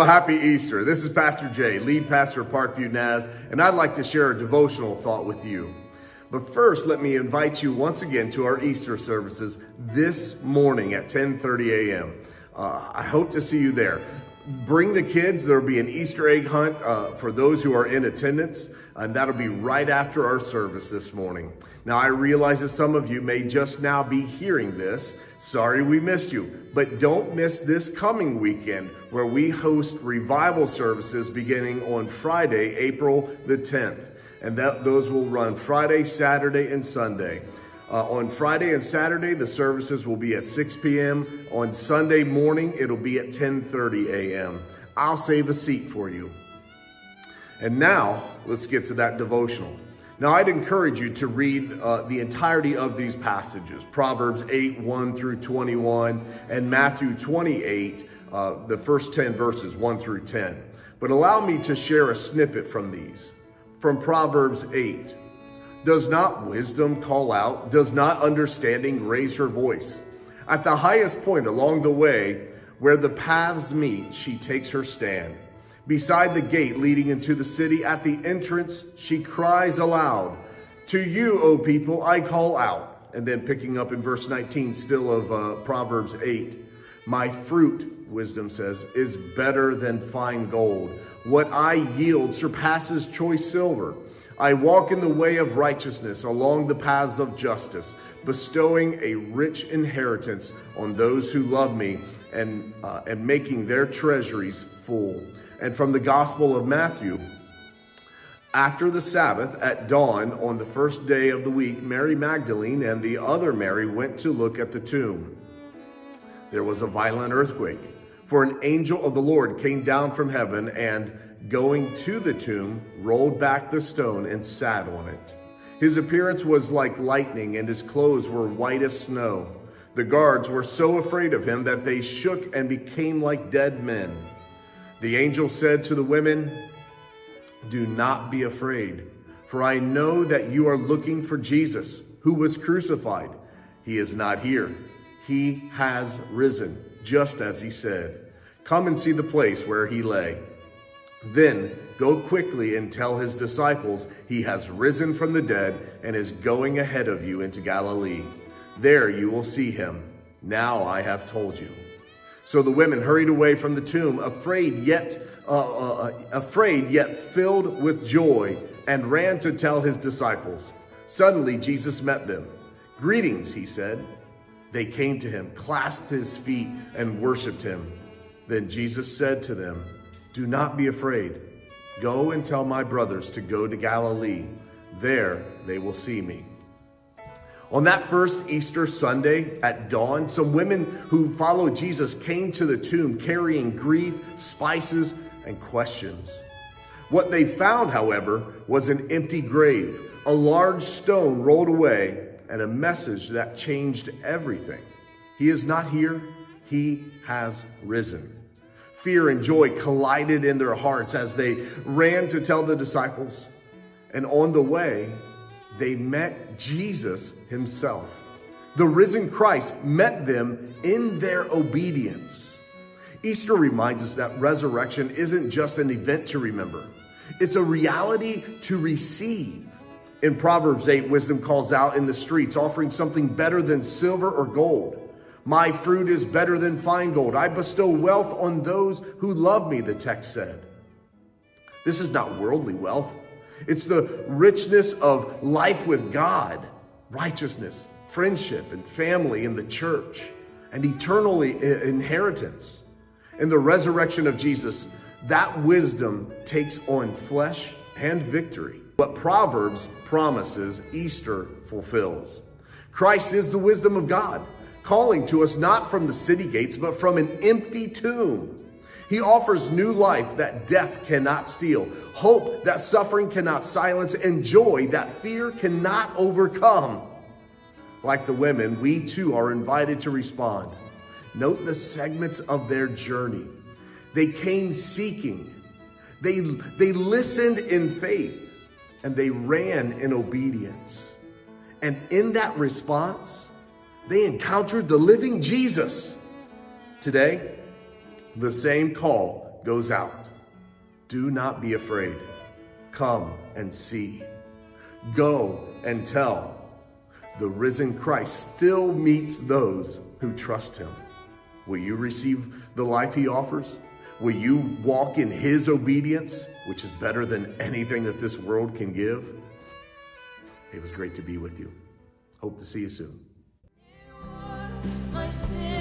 Well, happy Easter. This is Pastor Jay, lead pastor of Parkview, Naz, and I'd like to share a devotional thought with you. But first, let me invite you once again to our Easter services this morning at 10:30 a.m. I hope to see you there. Bring the kids. There will be an Easter egg hunt for those who are in attendance, and that'll be right after our service this morning. Now, I realize that some of you may just now be hearing this. Sorry we missed you, but don't miss this coming weekend where we host revival services beginning on Friday, April the 10th. And those will run Friday, Saturday, and Sunday. On Friday and Saturday, the services will be at 6 p.m. On Sunday morning, it'll be at 10:30 a.m. I'll save a seat for you. And now, let's get to that devotional. Now, I'd encourage you to read the entirety of these passages, Proverbs 8, 1 through 21, and Matthew 28, the first 10 verses, 1 through 10. But allow me to share a snippet from these. From Proverbs 8, does not wisdom call out? Does not understanding raise her voice? At the highest point along the way, where the paths meet, she takes her stand. Beside the gate leading into the city, at the entrance, she cries aloud, "To you, O people, I call out." And then picking up in verse 19, still of Proverbs 8, my fruit, wisdom says, is better than fine gold. What I yield surpasses choice silver. I walk in the way of righteousness along the paths of justice, bestowing a rich inheritance on those who love me and making their treasuries full. And from the Gospel of Matthew, after the Sabbath at dawn on the first day of the week, Mary Magdalene and the other Mary went to look at the tomb. There was a violent earthquake, for an angel of the Lord came down from heaven and, going to the tomb, rolled back the stone and sat on it. His appearance was like lightning, and his clothes were white as snow. The guards were so afraid of him that they shook and became like dead men. The angel said to the women, "Do not be afraid, for I know that you are looking for Jesus, who was crucified. He is not here. He has risen, just as he said. Come and see the place where he lay. Then go quickly and tell his disciples he has risen from the dead and is going ahead of you into Galilee. There you will see him. Now I have told you." So the women hurried away from the tomb, afraid yet filled with joy, and ran to tell his disciples. Suddenly Jesus met them. "Greetings," he said. They came to him, clasped his feet, and worshiped him. Then Jesus said to them, "Do not be afraid. Go and tell my brothers to go to Galilee. There they will see me." On that first Easter Sunday at dawn, some women who followed Jesus came to the tomb carrying grief, spices, and questions. What they found, however, was an empty grave, a large stone rolled away, and a message that changed everything. He is not here. He has risen. Fear and joy collided in their hearts as they ran to tell the disciples. And on the way, they met Jesus himself. The risen Christ met them in their obedience. Easter reminds us that resurrection isn't just an event to remember. It's a reality to receive. In Proverbs 8, wisdom calls out in the streets, offering something better than silver or gold. My fruit is better than fine gold. I bestow wealth on those who love me, the text said. This is not worldly wealth. It's the richness of life with God, righteousness, friendship, and family in the church, and eternal inheritance. In the resurrection of Jesus, that wisdom takes on flesh and victory. What Proverbs promises, Easter fulfills. Christ is the wisdom of God, calling to us not from the city gates, but from an empty tomb. He offers new life that death cannot steal, hope that suffering cannot silence, and joy that fear cannot overcome. Like the women, we too are invited to respond. Note the segments of their journey. They came seeking. They listened in faith, and they ran in obedience. And in that response, they encountered the living Jesus. Today, the same call goes out. Do not be afraid. Come and see. Go and tell. The risen Christ still meets those who trust him. Will you receive the life he offers? Will you walk in his obedience, which is better than anything that this world can give? It was great to be with you. Hope to see you soon. My sin.